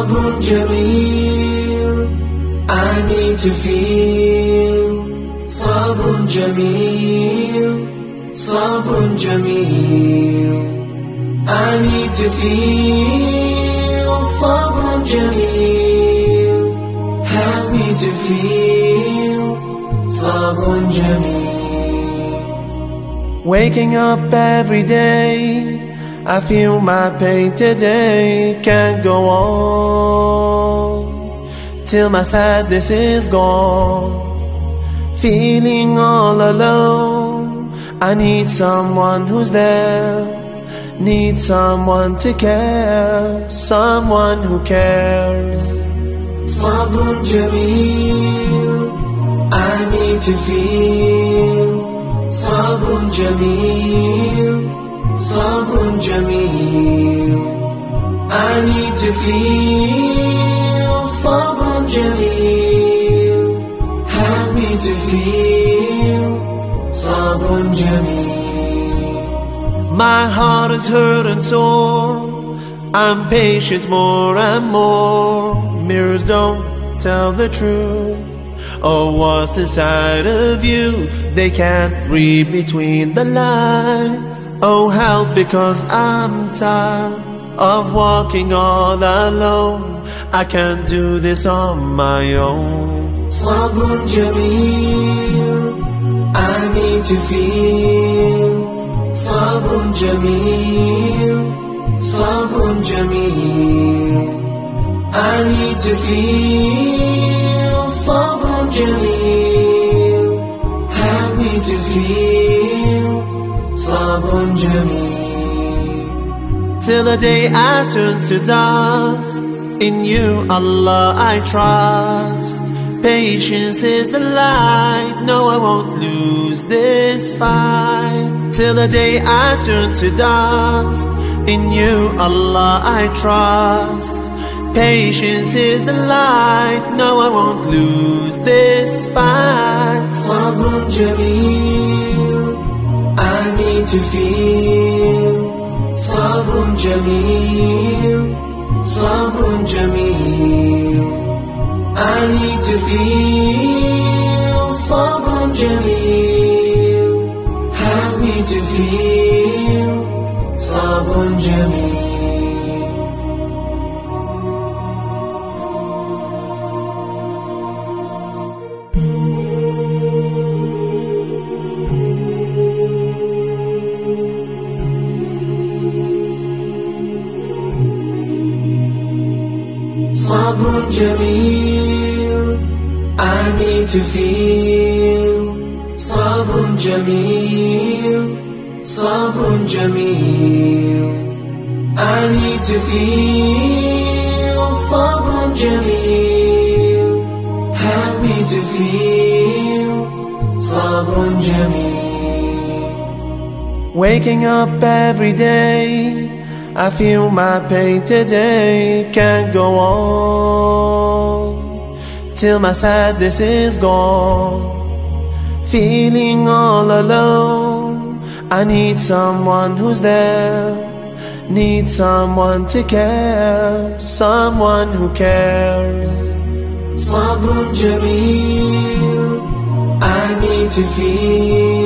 Sabrun Jameel, I need to feel. Sabrun Jameel, Sabrun Jameel, I need to feel. Sabrun Jameel, help me to feel. Sabrun Jameel. Waking up every day, I feel my pain today can't go on till my sadness is gone. Feeling all alone, I need someone who's there, need someone to care, someone who cares. Sabrun Jameel, I need to feel. Sabrun Jameel, Sabrun Jameel, I need to feel. Sabrun Jameel, help me to feel. Sabrun Jameel. My heart is hurt and sore, I'm patient more and more. Mirrors don't tell the truth, oh, what's inside of you? They can't read between the lines. Oh, help, because I'm tired of walking all alone. I can't do this on my own. Sabrun Jameel, I need to feel. Sabrun Jameel, Sabrun Jameel, I need to feel. Sabrun Jameel, help me to feel. Sabrun Jameel. Till the day I turn to dust, in you, Allah, I trust. Patience is the light, no, I won't lose this fight. Till the day I turn to dust, in you, Allah, I trust. Patience is the light, no, I won't lose this fight. Sabrun Jameel, I need to feel. Sabrun Jameel, Sabrun Jameel, I need to feel. Sabrun Jameel, help me to feel. Sabrun Jameel. Sabrun Jameel, I need to feel. Sabrun Jameel, Sabrun Jameel, I need to feel. Sabrun Jameel, help me to feel. Sabrun Jameel. Waking up every day, I feel my pain today can't go on till my sadness is gone. Feeling all alone, I need someone who's there, need someone to care, someone who cares. Sabrun Jameel, I need to feel.